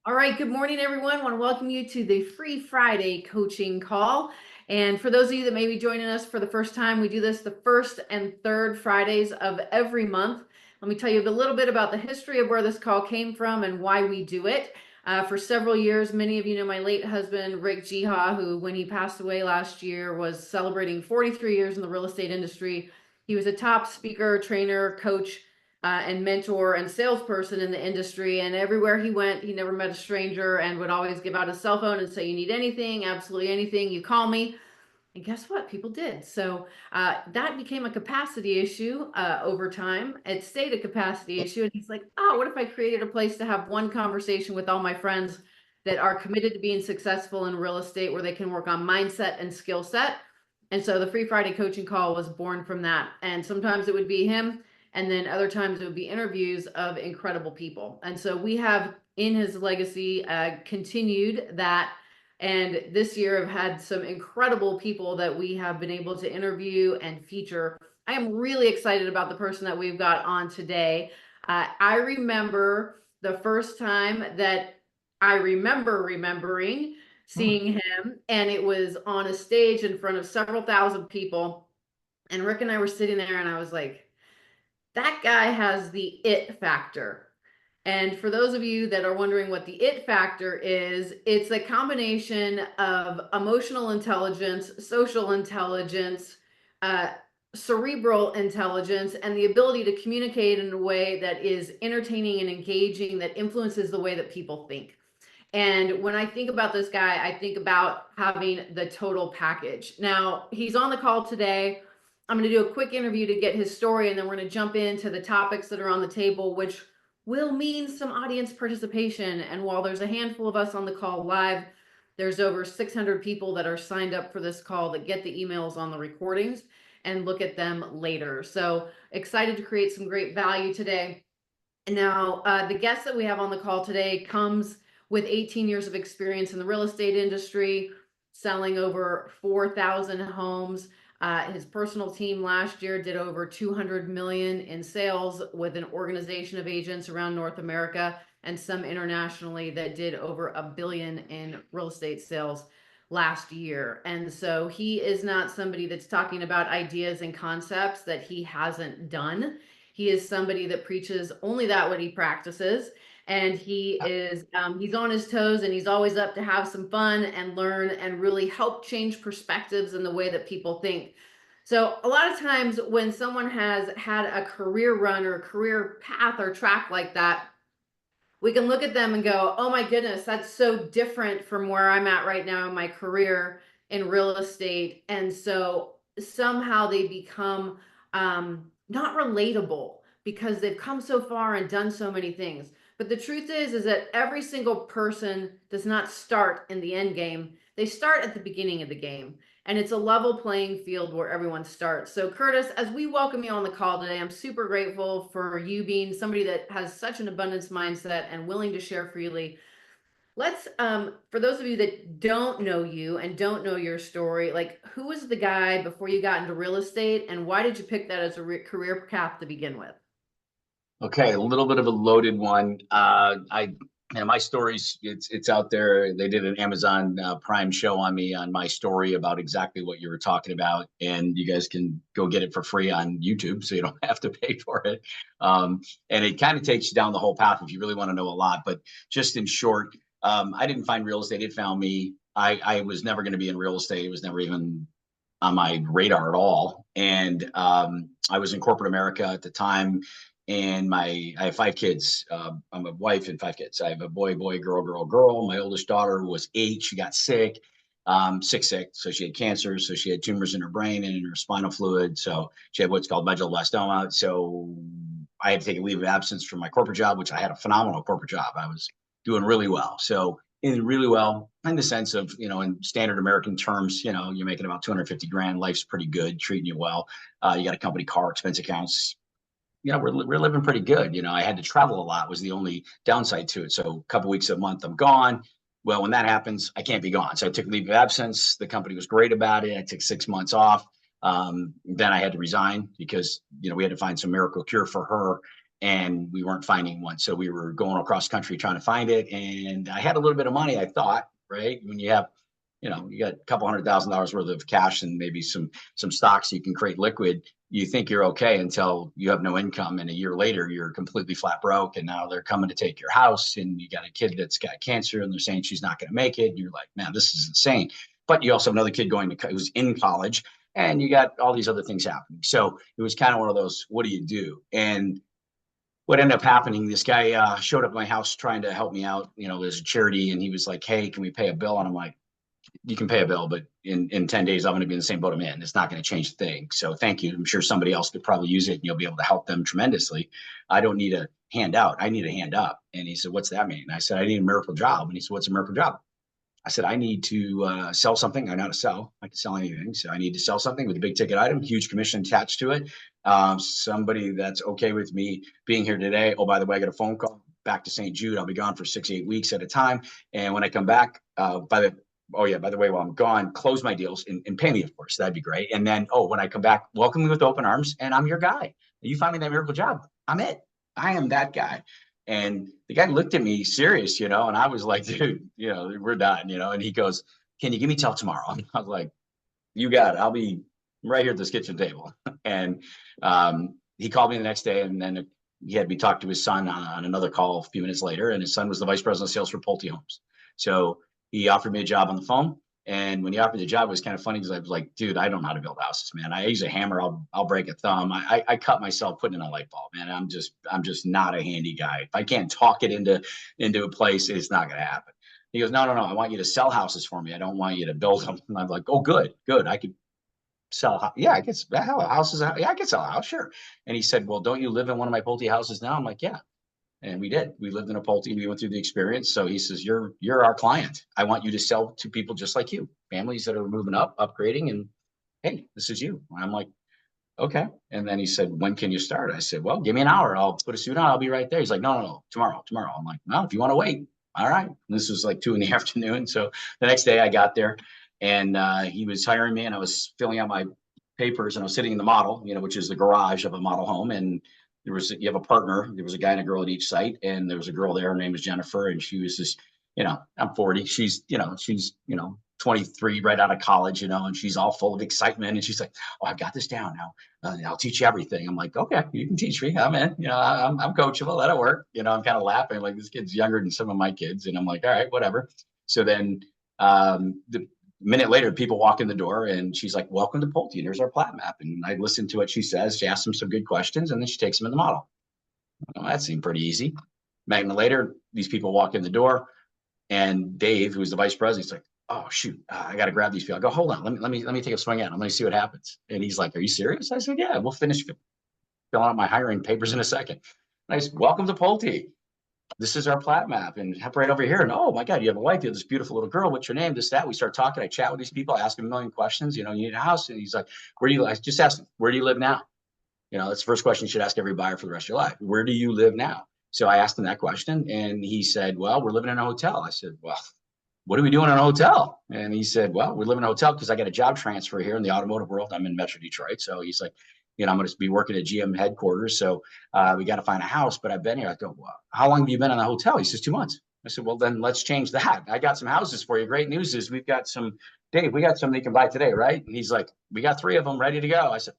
All right, good morning, everyone. I want to welcome you to the Free Friday coaching call. And for those of you that may be joining us for the first time, we do this the first and third Fridays of every month. Let me tell you a little bit about the history of where this call came from and why we do it. For several years, many of you know my late husband, Rick Jiha, who, when he passed away last year, was celebrating 43 years in the real estate industry. He was a top speaker, trainer, coach, and mentor and salesperson in the industry. And everywhere he went, he never met a stranger and would always give out his cell phone and say, "You need anything, absolutely anything, you call me." And guess what? People did. So that became a capacity issue over time. It stayed a capacity issue. And he's like, oh, what if I created a place to have one conversation with all my friends that are committed to being successful in real estate, where they can work on mindset and skill set? And so the Free Friday coaching call was born from that. And sometimes it would be him, and then other times it would be interviews of incredible people. And so we have, in his legacy, continued that. And this year have had some incredible people that we have been able to interview and feature. I am really excited about the person that we've got on today. I remember the first time that I remember remembering seeing him, and it was on a stage in front of several thousand people. And Rick and I were sitting there, and I was like, that guy has the it factor. And for those of you that are wondering what the it factor is, it's a combination of emotional intelligence, social intelligence, uh, cerebral intelligence, and the ability to communicate in a way that is entertaining and engaging, that influences the way that people think. And when I think about this guy, I think about having the total package. Now, he's on the call today. I'm going to do a quick interview to get his story, and then we're going to jump into the topics that are on the table, which will mean some audience participation. And while there's a handful of us on the call live, there's over 600 people that are signed up for this call that get the emails on the recordings and look at them later. So excited to create some great value today. And now the guest that we have on the call today comes with 18 years of experience in the real estate industry, selling over 4,000 homes. His personal team last year did over 200 million in sales with an organization of agents around North America, and some internationally that did over $1 billion in real estate sales last year. And so he is not somebody that's talking about ideas and concepts that he hasn't done. He is somebody that preaches only that what he practices. And he is he's on his toes, and he's always up to have some fun and learn and really help change perspectives in the way that people think. So a lot of times when someone has had a career run or a career path or track like that, we can look at them and go, oh my goodness, that's so different from where I'm at right now in my career in real estate. And so somehow they become not relatable because they've come so far and done so many things. But the truth is that every single person does not start in the end game. They start at the beginning of the game. And it's a level playing field where everyone starts. So Curtis, as we welcome you on the call today, I'm super grateful for you being somebody that has such an abundance mindset and willing to share freely. Let's, for those of you that don't know you and don't know your story, like, who was the guy before you got into real estate, and why did you pick that as a career path to begin with? Okay, a little bit of a loaded one. My story's it's out there. They did an Amazon Prime show on me on my story about exactly what you were talking about, and you guys can go get it for free on YouTube, so you don't have to pay for it. And it kind of takes you down the whole path if you really want to know a lot. But just in short, I didn't find real estate; it found me. I was never going to be in real estate. It was never even on my radar at all. And I was in corporate America at the time. And I have 5 kids. I'm a wife and 5 kids. I have a boy, girl. My oldest daughter was 8. She got sick, sick. So she had cancer. So she had tumors in her brain and in her spinal fluid. So she had what's called medulloblastoma. So I had to take a leave of absence from my corporate job, which I had a phenomenal corporate job. I was doing really well. So really well in the sense of, in standard American terms, you're making about 250 grand. Life's pretty good, treating you well. You got a company car, expense accounts. We're living pretty good. I had to travel a lot was the only downside to it. So a couple weeks a month, I'm gone. Well, when that happens, I can't be gone. So I took leave of absence. The company was great about it. I took 6 months off. Then I had to resign because, we had to find some miracle cure for her. and we weren't finding one. So we were going across country trying to find it. And I had a little bit of money, I thought, right? When you have, you got a couple $100,000 worth of cash and maybe some stocks you can create liquid, you think you're okay until you have no income. And a year later, you're completely flat broke. And now they're coming to take your house, and you got a kid that's got cancer and they're saying she's not going to make it. And you're like, man, this is insane. But you also have another kid who's in college, and you got all these other things happening. So it was kind of one of those, what do you do? And what ended up happening, this guy showed up at my house trying to help me out, as a charity. And he was like, hey, can we pay a bill? And I'm like, you can pay a bill, but in 10 days, I'm going to be in the same boat I'm in. It's not going to change a thing. So thank you. I'm sure somebody else could probably use it and you'll be able to help them tremendously. I don't need a handout. I need a hand up. And he said, what's that mean? And I said, I need a miracle job. And he said, what's a miracle job? I said, I need to sell something. I know how to sell. I can sell anything. So I need to sell something with a big ticket item, huge commission attached to it. Somebody that's okay with me being here today. Oh, by the way, I got a phone call back to St. Jude. I'll be gone for 6-8 weeks at a time. And when I come back, by the way, while I'm gone, close my deals and pay me, of course. That'd be great. And then, when I come back, welcome me with open arms, and I'm your guy. You find me that miracle job, I'm it. I am that guy. And the guy looked at me serious, and I was like, dude, we're done, and he goes, can you give me till tomorrow? I was like, you got it. I'll be right here at this kitchen table. And he called me the next day, and then he had me talk to his son on another call a few minutes later. And his son was the vice president of sales for Pulte Homes. So he offered me a job on the phone. And when he offered the job, it was kind of funny because I was like, dude, I don't know how to build houses, man. I use a hammer. I'll break a thumb. I cut myself putting in a light bulb, man. I'm just not a handy guy. If I can't talk it into a place, it's not going to happen. He goes, no. I want you to sell houses for me. I don't want you to build them. And I'm like, oh, good. I could sell. Yeah, I can sell houses. Yeah, I can sell a house. Sure. And he said, well, don't you live in one of my Pulte houses now? I'm like, yeah. And we did. We lived in a Pulte. We went through the experience. So he says, you're our client. I want you to sell to people just like you, families that are moving up, upgrading, and hey, this is you. And I'm like, okay. And then he said, when can you start? I said, well, give me an hour. I'll put a suit on. I'll be right there. He's like, no, tomorrow. I'm like, no, if you want to wait. All right. And this was like 2 p.m. So the next day I got there, and he was hiring me, and I was filling out my papers, and I was sitting in the model, which is the garage of a model home. And you have a partner. There was a guy and a girl at each site, and there was a girl there. Her name was Jennifer, and she was just, I'm 40. She's 23, right out of college, and she's all full of excitement. And she's like, oh, I've got this down now. I'll teach you everything. I'm like, okay, you can teach me. I'm in. I'm coachable. That'll work. I'm kind of laughing like this kid's younger than some of my kids, and I'm like, all right, whatever. So then the minute later, people walk in the door, and she's like, welcome to Pulte. Here's our plat map. And I listen to what she says. She asks them some good questions, and then she takes them in the model. Well, that seemed pretty easy. A minute later, these people walk in the door, and Dave, who's the vice president, he's like, oh, shoot, I got to grab these people. I go, hold on, let me take a swing at them. Let me see what happens. And he's like, are you serious? I said, yeah, we'll finish filling out my hiring papers in a second. And I said, welcome to Pulte. This is our plat map, and right over here. And oh my God, you have a wife, you have this beautiful little girl. What's your name? This, that. We start talking. I chat with these people. I ask them a million questions. You need a house. And he's like, where do you, I just asked him, where do you live now? That's the first question you should ask every buyer for the rest of your life. Where do you live now? So I asked him that question, and he said, well, we're living in a hotel. I said, well, what are we doing in a hotel? And he said, well, we live in a hotel because I got a job transfer here in the automotive world. I'm in Metro Detroit. So he's like, I'm going to be working at GM headquarters. So we got to find a house, but I've been here. I go, well, how long have you been in the hotel? He says, 2 months. I said, well, then let's change that. I got some houses for you. Great news is Dave, we got some you can buy today, right? And he's like, we got 3 of them ready to go. I said,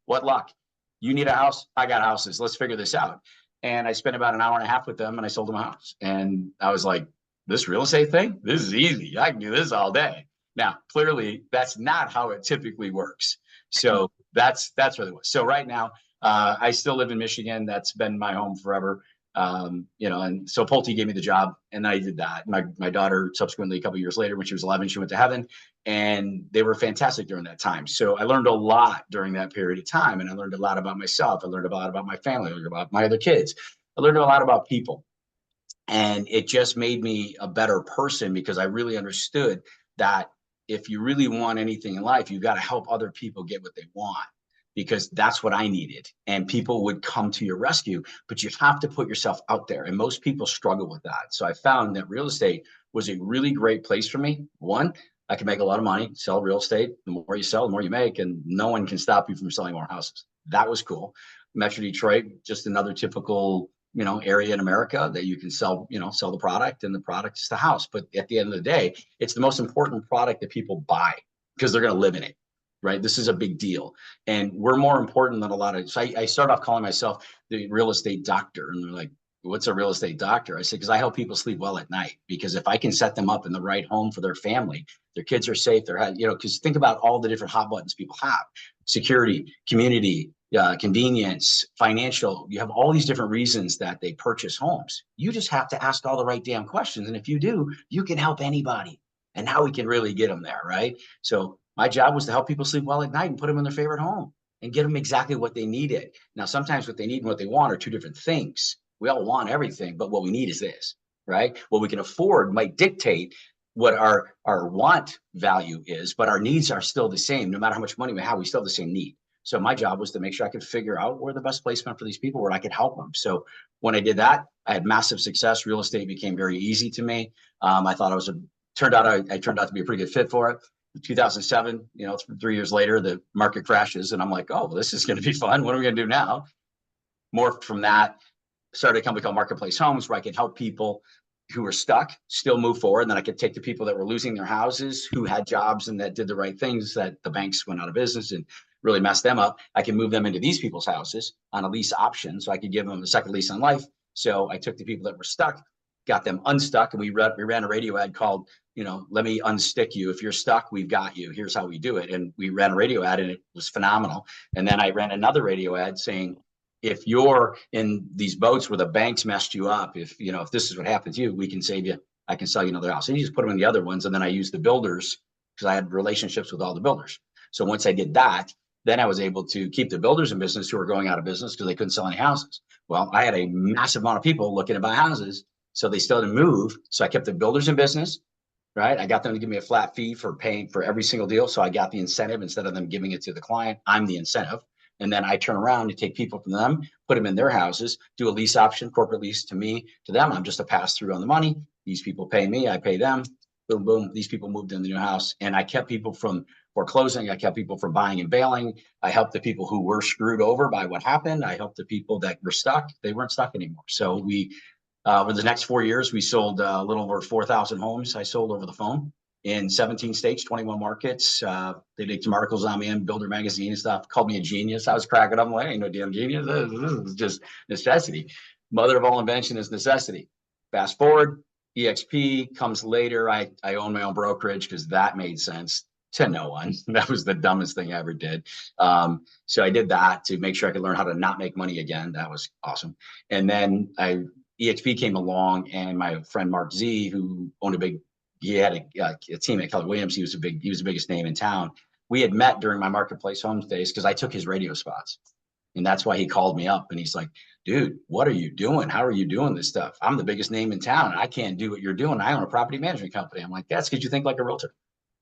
what luck? You need a house? I got houses. Let's figure this out. And I spent about an hour and a half with them, and I sold them a house. And I was like, this real estate thing, this is easy. I can do this all day. Now, clearly, that's not how it typically works. So that's what it was. So right now, I still live in Michigan. That's been my home forever. And so Pulte gave me the job, and I did that. My daughter, subsequently, a couple of years later, when she was 11, she went to heaven, and they were fantastic during that time. So I learned a lot during that period of time, and I learned a lot about myself. I learned a lot about my family. I learned about my other kids. I learned a lot about people, and it just made me a better person because I really understood that if you really want anything in life, you've got to help other people get what they want, because that's what I needed. And people would come to your rescue, but you have to put yourself out there. And most people struggle with that. So I found that real estate was a really great place for me. One, I can make a lot of money, sell real estate. The more you sell, the more you make, and no one can stop you from selling more houses. That was cool. Metro Detroit, just another typical, area in America that you can sell, sell the product, and the product is the house. But at the end of the day, it's the most important product that people buy because they're going to live in it, right? This is a big deal. And we're more important than a lot of, so I start off calling myself the real estate doctor. And they're like, what's a real estate doctor? I said, because I help people sleep well at night. Because if I can set them up in the right home for their family, their kids are safe, because think about all the different hot buttons people have: security, community, convenience, financial. You have all these different reasons that they purchase homes. You just have to ask all the right damn questions. And if you do, you can help anybody. And now we can really get them there, right? So my job was to help people sleep well at night and put them in their favorite home and get them exactly what they needed. Now, sometimes what they need and what they want are two different things. We all want everything, but what we need is this, right? What we can afford might dictate what our want value is, but our needs are still the same. No matter how much money we have, we still have the same need. So my job was to make sure I could figure out where the best placement for these people, where I could help them. So when I did that, I had massive success. Real estate became very easy to me. I thought I turned out to be a pretty good fit for it. In 2007, 3 years later, the market crashes, and I'm like, oh, well, this is going to be fun. What are we going to do now? Morphed from that, started a company called Marketplace Homes, where I could help people who were stuck still move forward. And then I could take the people that were losing their houses, who had jobs and that did the right things, that the banks went out of business and really messed them up. I can move them into these people's houses on a lease option, so I could give them a second lease on life. So I took the people that were stuck, got them unstuck, and we ran a radio ad called, let me unstick you. If you're stuck, we've got you. Here's how we do it. And we ran a radio ad, and it was phenomenal. And then I ran another radio ad saying, if you're in these boats where the banks messed you up, if this is what happened to you, we can save you. I can sell you another house. And you just put them in the other ones. And then I used the builders, because I had relationships with all the builders. So once I did that, then I was able to keep the builders in business who were going out of business because they couldn't sell any houses. Well, I had a massive amount of people looking to buy houses, so they still didn't move. So I kept the builders in business, right? I got them to give me a flat fee for paying for every single deal. So I got the incentive instead of them giving it to the client. I'm the incentive. And then I turn around and take people from them, put them in their houses, do a lease option, corporate lease to me, to them. I'm just a pass through on the money. These people pay me, I pay them. Boom, boom. These people moved in the new house. And I kept people from foreclosing. I kept people from buying and bailing. I helped the people who were screwed over by what happened. I helped the people that were stuck. They weren't stuck anymore. So we, over the next 4 years, we sold a little over 4,000 homes. I sold over the phone in 17 states, 21 markets. They did some articles on me in Builder Magazine and stuff, called me a genius. I was cracking up. I'm like, I ain't no damn genius. This is just necessity. Mother of all invention is necessity. Fast forward, EXP comes later. I own my own brokerage because that made sense to no one. That was the dumbest thing I ever did. So I did that to make sure I could learn how to not make money again. That was awesome. And then EXP came along, and my friend Mark Z, who owned he had a team at Keller Williams. He was the biggest name in town. We had met during my Marketplace Homes days because I took his radio spots. And that's why he called me up, and he's like, dude, what are you doing? How are you doing this stuff? I'm the biggest name in town, and I can't do what you're doing. I own a property management company. I'm like, that's because you think like a realtor.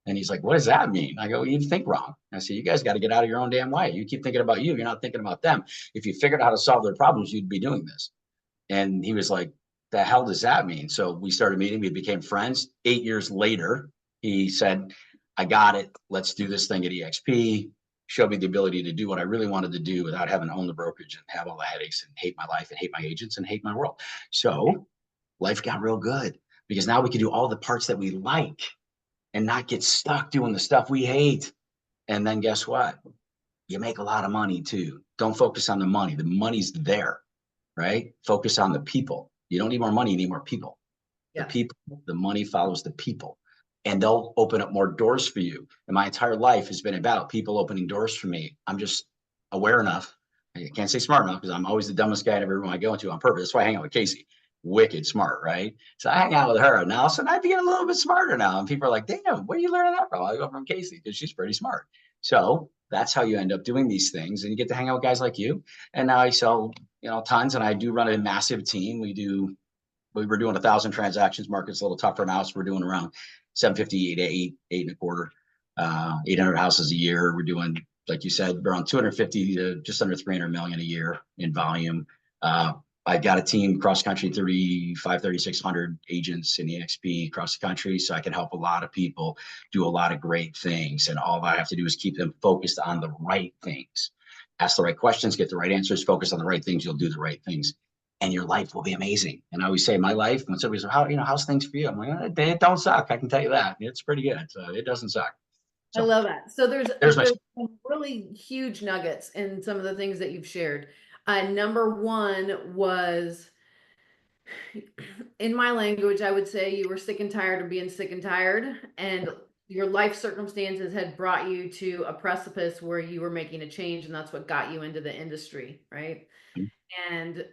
And he's like, what does that mean? I go, you think wrong. I say, you guys got to get out of your own damn way. You keep thinking about you. You're not thinking about them. If you figured out how to solve their problems, you'd be doing this. And he was like, the hell does that mean? So we started meeting. We became friends. 8 years later, he said, I got it. Let's do this thing at EXP. Showed me the ability to do what I really wanted to do without having to own the brokerage and have all the headaches and hate my life and hate my agents and hate my world. So life got real good because now we can do all the parts that we like and not get stuck doing the stuff we hate. And then guess what? You make a lot of money too. Don't focus on the money. The money's there, right? Focus on the people. You don't need more money, you need more people. Yeah. The people, the money follows the people. And they'll open up more doors for you. And my entire life has been about people opening doors for me. I'm just aware enough. I can't say smart enough because I'm always the dumbest guy in every room I go into on purpose. That's why I hang out with Casey. Wicked smart, right? So I hang out with her now. So I'm getting a little bit smarter now. And people are like, damn, where are you learning that from? I go from Casey because she's pretty smart. So that's how you end up doing these things. And you get to hang out with guys like you. And now I sell, tons. And I do run a massive team. We were doing 1,000 transactions. Market's a little tougher now. So we're doing around 750 to 8 and a quarter, 800 houses a year. We're doing, like you said, around 250 to just under 300 million a year in volume. I've got a team cross country, 3,600 agents in EXP across the country. So I can help a lot of people do a lot of great things. And all I have to do is keep them focused on the right things. ask the right questions, get the right answers, focus on the right things, you'll do the right things. And your life will be amazing. And I always say my life, when somebody says, how's things for you? I'm like, it don't suck. I can tell you that. It's pretty good. So it doesn't suck. I So love that. So there's my, there's some really huge nuggets in some of the things that you've shared. Number one was, in my language, I would say you were sick and tired of being sick and tired, and your life circumstances had brought you to a precipice where you were making a change, and that's what got you into the industry, right? And,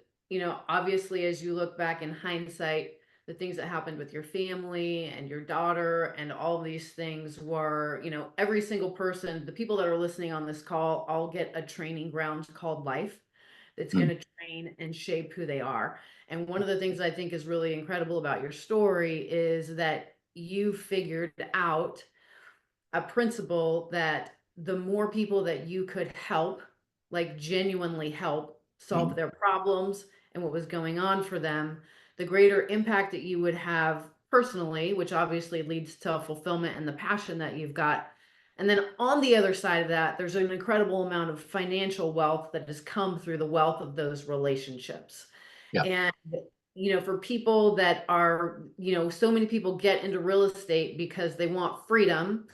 obviously, as you look back in hindsight, the things that happened with your family and your daughter and all these things were, every single person, the people that are listening on this call, all get a training ground called life that's going to train and shape who they are. And one of the things I think is really incredible about your story is that you figured out a principle that the more people that you could help, like genuinely help solve their problems and what was going on for them, the greater impact that you would have personally, which obviously leads to fulfillment and the passion that you've got. And then on the other side of that, there's an incredible amount of financial wealth that has come through the wealth of those relationships. yeah. And for people that are, so many people get into real estate because they want freedom,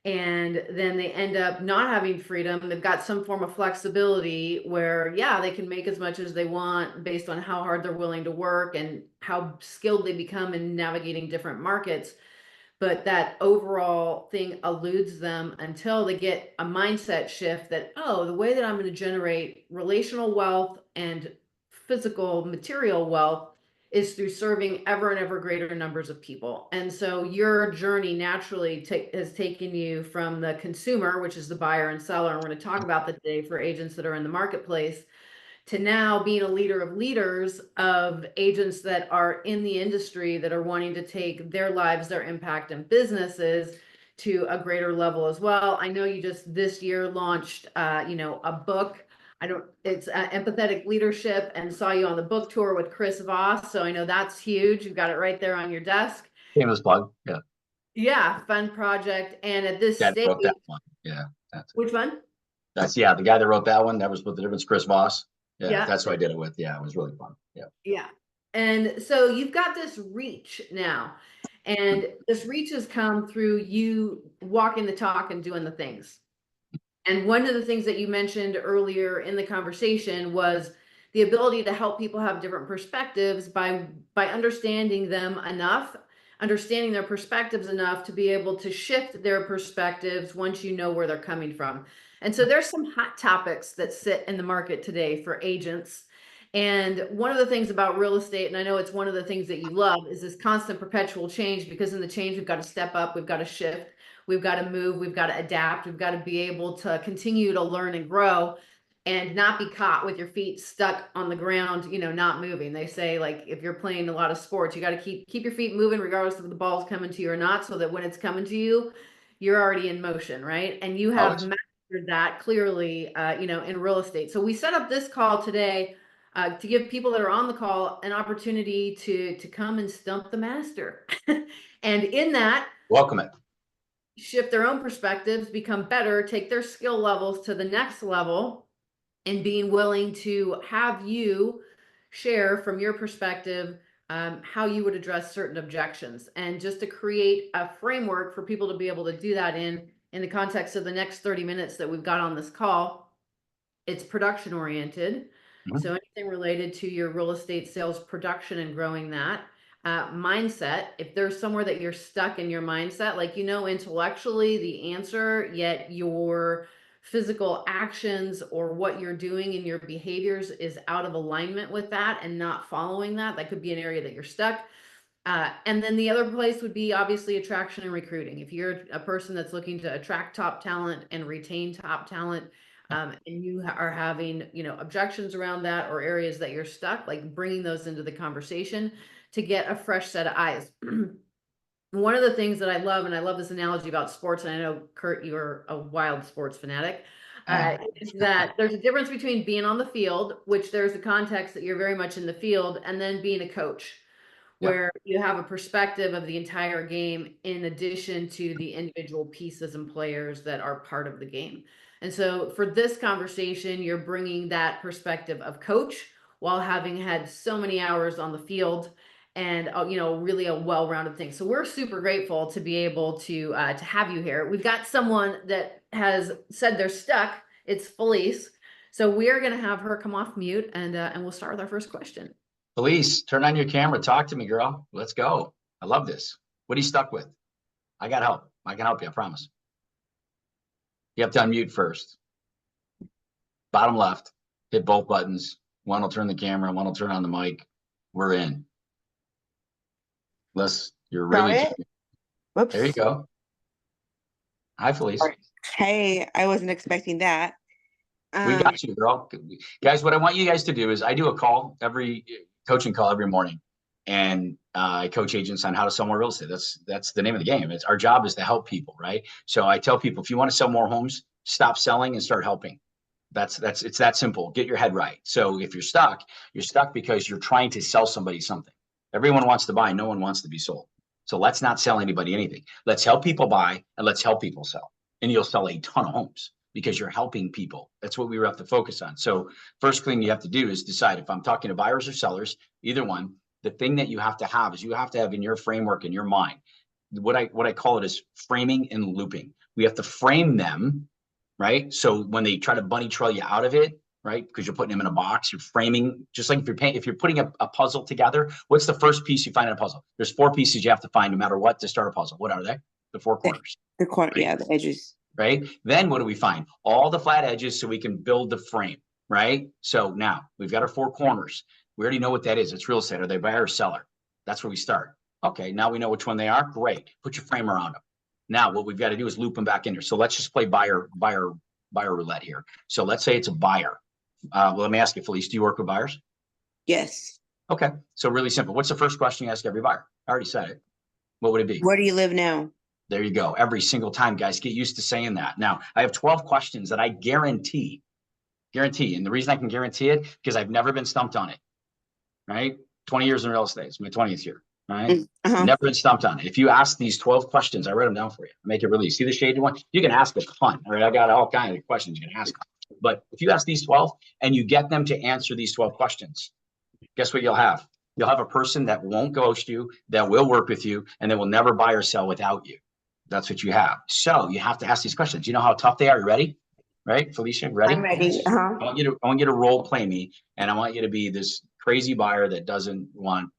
and then they end up not having freedom. They've got some form of flexibility where, yeah, they can make as much as they want based on how hard they're willing to work and how skilled they become in navigating different markets. But that overall thing eludes them until they get a mindset shift that, oh, the way that I'm going to generate relational wealth and physical material wealth is through serving ever and ever greater numbers of people. And so your journey naturally has taken you from the consumer, which is the buyer and seller, and we're going to talk about that today for agents that are in the marketplace, to now being a leader of leaders, of agents that are in the industry that are wanting to take their lives, their impact, and businesses to a greater level as well. I know you just this year launched, a book. It's Empathetic Leadership, and saw you on the book tour with Chris Voss. So I know that's huge. You've got it right there on your desk. Shameless plug. Yeah. Yeah, fun project. And at this Dad stage, wrote that one. Yeah. which one? The guy that wrote that one. That was with the difference, Chris Voss. Yeah. That's who I did it with. Yeah, it was really fun. Yeah. Yeah. And so you've got this reach now, and this reach has come through you walking the talk and doing the things. And one of the things that you mentioned earlier in the conversation was the ability to help people have different perspectives by understanding them enough, understanding their perspectives enough to be able to shift their perspectives once you know where they're coming from. And so there's some hot topics that sit in the market today for agents. And one of the things about real estate, and I know it's one of the things that you love, is this constant perpetual change, because in the change, we've got to step up, we've got to shift, we've got to move, we've got to adapt, we've got to be able to continue to learn and grow and not be caught with your feet stuck on the ground, not moving. They say, like, if you're playing a lot of sports, you got to keep your feet moving regardless of the ball's coming to you or not, so that when it's coming to you, you're already in motion, right? And you have mastered that clearly, in real estate. So we set up this call today to give people that are on the call an opportunity to come and stump the master. And in that, welcome it. Shift their own perspectives, become better, take their skill levels to the next level, and being willing to have you share from your perspective how you would address certain objections, and just to create a framework for people to be able to do that in the context of the next 30 minutes that we've got on this call. It's production oriented. So anything related to your real estate sales production and growing that. Mindset, if there's somewhere that you're stuck in your mindset, like, intellectually the answer, yet your physical actions or what you're doing in your behaviors is out of alignment with that and not following that could be an area that you're stuck. And then the other place would be obviously attraction and recruiting. If you're a person that's looking to attract top talent and retain top talent, and you are having, objections around that, or areas that you're stuck, like bringing those into the conversation to get a fresh set of eyes. One of the things that I love, and I love this analogy about sports, and I know, Curt, you're a wild sports fanatic, is that there's a difference between being on the field, which there's a context that you're very much in the field, and then being a coach, where you have a perspective of the entire game in addition to the individual pieces and players that are part of the game. And so for this conversation, you're bringing that perspective of coach while having had so many hours on the field and really a well-rounded thing. So we're super grateful to be able to have you here. We've got someone that has said they're stuck. It's Felice. So we are going to have her come off mute and we'll start with our first question. Felice, turn on your camera. Talk to me, girl. Let's go. I love this. What are you stuck with? I got help. I can help you. I promise. You have to unmute first. Bottom left. Hit both buttons. One will turn the camera. One will turn on the mic. We're in. You're really. Whoops. There you go. Hi, Felice. Hey, I wasn't expecting that. We got you, girl. Guys, what I want you guys to do is I do a call coaching call every morning, and I coach agents on how to sell more real estate. That's the name of the game. Our job is to help people, right? So I tell people, if you want to sell more homes, stop selling and start helping. It's that simple. Get your head right. So if you're stuck because you're trying to sell somebody something. Everyone wants to buy. No one wants to be sold. So let's not sell anybody anything. Let's help people buy and let's help people sell. And you'll sell a ton of homes because you're helping people. That's what we have to focus on. So first thing you have to do is decide if I'm talking to buyers or sellers, either one, the thing that you have to have is you have to have in your framework, in your mind, what I call it is framing and looping. We have to frame them, right? So when they try to bunny trail you out of it, right? Because you're putting them in a box, you're framing, just like if you're putting a puzzle together, what's the first piece you find in a puzzle? There's 4 pieces you have to find no matter what to start a puzzle. What are they? The 4 corners. The corner, right? Yeah, the edges. Right? Then what do we find? All the flat edges so we can build the frame, right? So now we've got our 4 corners. We already know what that is. It's real estate. Are they buyer or seller? That's where we start. Okay, now we know which one they are. Great. Put your frame around them. Now what we've got to do is loop them back in here. So let's just play buyer roulette here. So let's say it's a buyer. Well, let me ask you, Felice, do you work with buyers? Yes. Okay, so really simple. What's the first question you ask every buyer? I already said it. What would it be? Where do you live now? There you go. Every single time, guys, get used to saying that. Now, I have 12 questions that I guarantee. And the reason I can guarantee it, because I've never been stumped on it, right? 20 years in real estate. It's my 20th year, right? Never been stumped on it. If you ask these 12 questions, I write them down for you. Make it really, see the shaded one? You can ask a ton, all right? I got all kinds of questions you can ask. But if you ask these 12 and you get them to answer these 12 questions, guess what you'll have? You'll have a person that won't ghost you, that will work with you, and that will never buy or sell without you. That's what you have. So you have to ask these questions. You know how tough they are? You ready? Right, Felicia, ready? I'm ready. I want you to role play me, and I want you to be this crazy buyer that doesn't want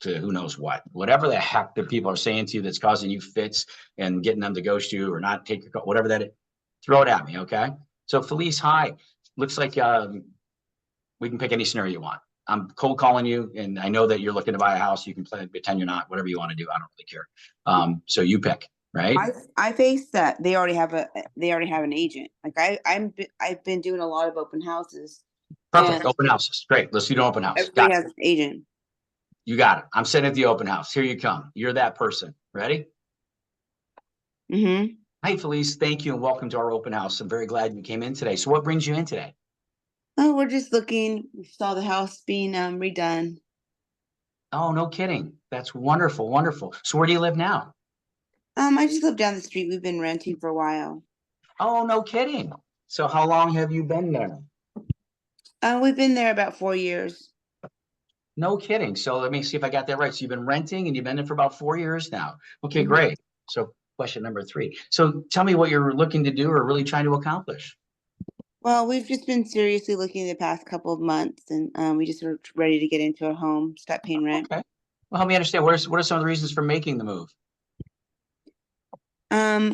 to who knows whatever the heck that people are saying to you that's causing you fits and getting them to ghost you or not take your call, whatever that is. Throw it at me, okay? So Felice, hi. Looks like we can pick any scenario you want. I'm cold calling you, and I know that you're looking to buy a house. You can pretend you're not. Whatever you want to do, I don't really care. So you pick. Right. I face that they already have an agent. Like I've been doing a lot of open houses. Perfect. Open houses. Great. Let's do an open house. Everybody has an agent. You got it. I'm sitting at the open house. Here you come. You're that person. Ready? Mm-hmm. Hi, Felice. Thank you and welcome to our open house. I'm very glad you came in today. So what brings you in today? Oh, we're just looking. We saw the house being redone. Oh, no kidding. That's wonderful. Wonderful. So where do you live now? I just live down the street. We've been renting for a while. Oh, no kidding. So how long have you been there? We've been there about 4 years. No kidding. So let me see if I got that right. So you've been renting and you've been there for about 4 years now. Okay, great. So question number 3. So tell me what you're looking to do or really trying to accomplish. Well, we've just been seriously looking the past couple of months, and we just are ready to get into a home, start paying rent. Okay. Well, help me understand. What are some of the reasons for making the move?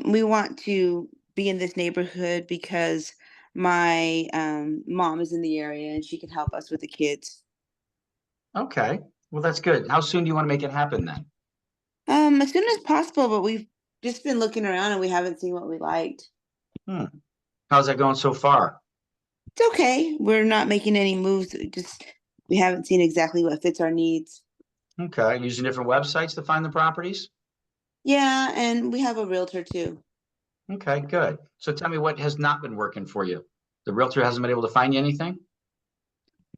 We want to be in this neighborhood because my mom is in the area and she can help us with the kids. Okay. Well, that's good. How soon do you want to make it happen then? As soon as possible, but we've just been looking around and we haven't seen what we liked. How's that going so far? It's okay. We're not making any moves. We haven't seen exactly what fits our needs. Okay. Using different websites to find the properties? Yeah, and we have a realtor too. Okay, good. So tell me what has not been working for you. The realtor hasn't been able to find you anything?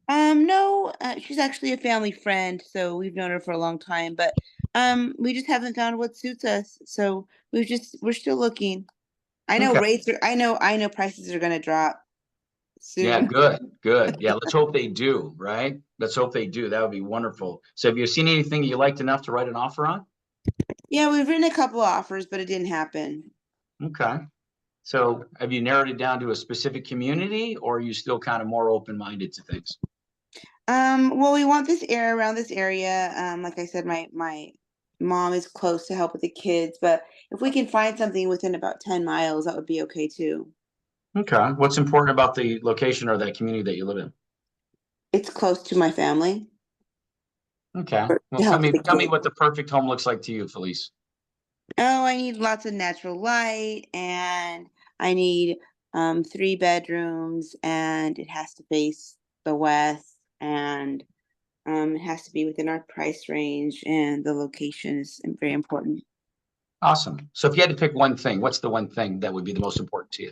No, she's actually a family friend, so we've known her for a long time, but we just haven't found what suits us. So we're still looking. I know Okay. I know prices are gonna drop Yeah, soon. good. Yeah, let's hope they do, right? Let's hope they do. That would be wonderful. So have you seen anything you liked enough to write an offer on? Yeah, we've written a couple offers, but it didn't happen. Okay. So have you narrowed it down to a specific community, or are you still kind of more open-minded to things? Well, we want this area around this area. Like I said, my mom is close to help with the kids, but if we can find something within about 10 miles, that would be okay too. Okay. What's important about the location or that community that you live in? It's close to my family Okay. to Well, tell help with me, the tell me kids. what the perfect home looks like to you, Felice. Oh, I need lots of natural light and I need 3 bedrooms and it has to face the west and it has to be within our price range and the location is very important. Awesome. So if you had to pick one thing, what's the one thing that would be the most important to you?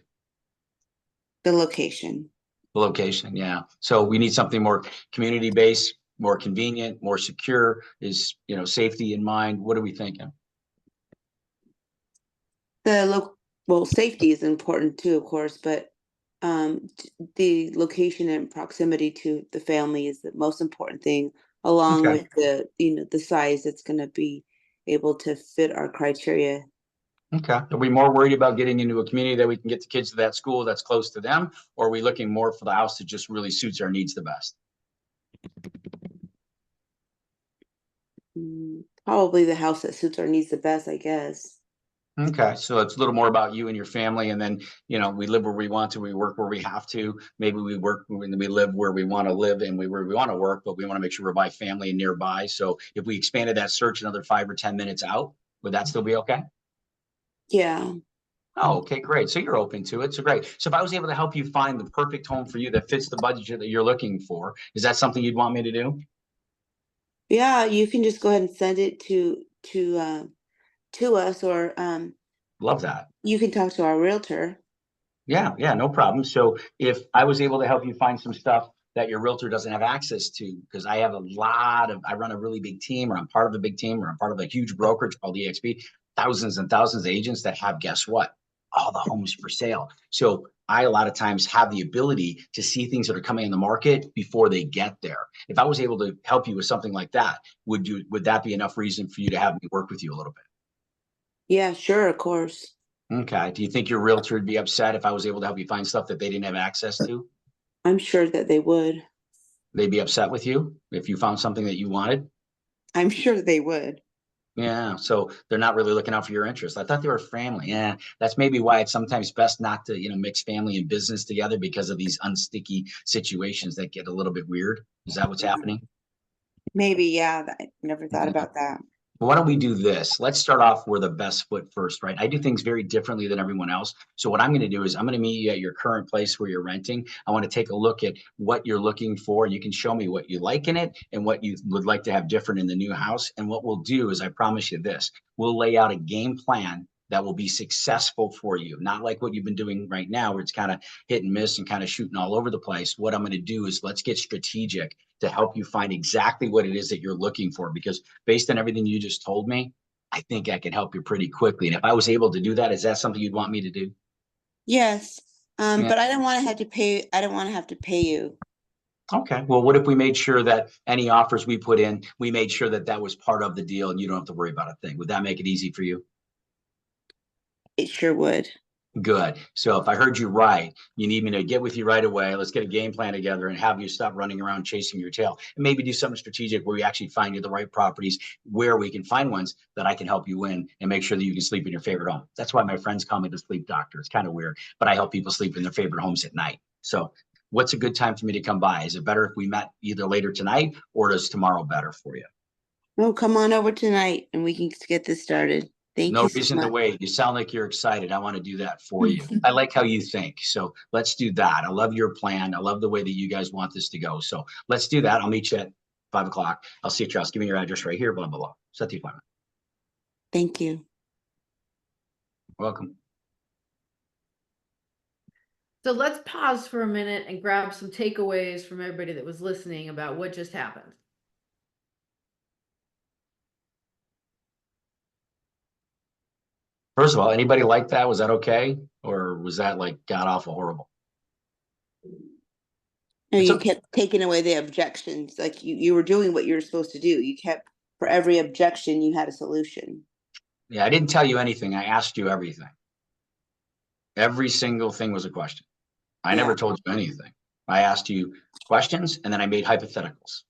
The location. The location, yeah. So we need something more community-based, more convenient, more secure, is, safety in mind. What are we thinking? Well, safety is important too, of course, but the location and proximity to the family is the most important thing, along Okay. with the size that's going to be able to fit our criteria. Okay. Are we more worried about getting into a community that we can get the kids to that school that's close to them? Or are we looking more for the house that just really suits our needs the best? Probably the house that suits our needs the best, I guess. Okay, so it's a little more about you and your family, and then, we live where we want to, we work where we have to. Maybe we work when we live where we want to live and where we want to work, but we want to make sure we're by family and nearby. So if we expanded that search another 5 or 10 minutes out, would that still be okay? Yeah. Oh, okay, great. So you're open to it. So great. So if I was able to help you find the perfect home for you that fits the budget that you're looking for, is that something you'd want me to do? Yeah, you can just go ahead and send it to us, or Love that. you can talk to our realtor. Yeah, no problem. So if I was able to help you find some stuff that your realtor doesn't have access to, because I run a really big team, or I'm part of a big team, or I'm part of a huge brokerage called EXP, thousands and thousands of agents that have, guess what? All the homes for sale. So I a lot of times have the ability to see things that are coming in the market before they get there. If I was able to help you with something like that, would that be enough reason for you to have me work with you a little bit? Yeah, sure, of course. Okay. Do you think your realtor would be upset if I was able to help you find stuff that they didn't have access to? I'm sure that they would. They'd be upset with you if you found something that you wanted? I'm sure they would. Yeah, so they're not really looking out for your interests. I thought they were family. Yeah, that's maybe why it's sometimes best not to, mix family and business together because of these unsticky situations that get a little bit weird. Is that what's happening? Maybe, yeah. I never thought Mhm. about that. Why don't we do this? Let's start off where the best foot first, right? I do things very differently than everyone else. So what I'm going to do is I'm going to meet you at your current place where you're renting. I want to take a look at what you're looking for. You can show me what you like in it and what you would like to have different in the new house. And what we'll do is I promise you this, we'll lay out a game plan that will be successful for you. Not like what you've been doing right now, where it's kind of hit and miss and kind of shooting all over the place. What I'm going to do is let's get strategic to help you find exactly what it is that you're looking for, because based on everything you just told me, I think I can help you pretty quickly. And if I was able to do that, is that something you'd want me to do? Yes. Yeah. But I don't want to have to pay you. Okay. Well, what if we made sure that any offers we put in, we made sure that that was part of the deal and you don't have to worry about a thing? Would that make it easy for you? It sure would. Good. So if I heard you right, you need me to get with you right away. Let's get a game plan together and have you stop running around chasing your tail and maybe do something strategic where we actually find you the right properties where we can find ones that I can help you win and make sure that you can sleep in your favorite home. That's why my friends call me the sleep doctor. It's kind of weird, but I help people sleep in their favorite homes at night. So what's a good time for me to come by? Is it better if we met either later tonight, or does tomorrow better for you? Oh, come on over tonight and we can get this started. Thank No you so reason to much. wait. You sound like you're excited. I want to do that for you. I like how you think. So let's do that. I love your plan. I love the way that you guys want this to go. So let's do that. I'll meet you at 5 o'clock. I'll see you at your house. Give me your address right here, blah, blah, blah. Set the appointment. Thank you. Welcome. So let's pause for a minute and grab some takeaways from everybody that was listening about what just happened. First of all, anybody like that? Was that okay? Or was that like god awful horrible? No, It's you okay. kept taking away the objections. Like you were doing what you were supposed to do. You kept, for every objection, you had a solution. Yeah, I didn't tell you anything. I asked you everything. Every single thing was a question. I Yeah. never told you anything. I asked you questions and then I made hypotheticals.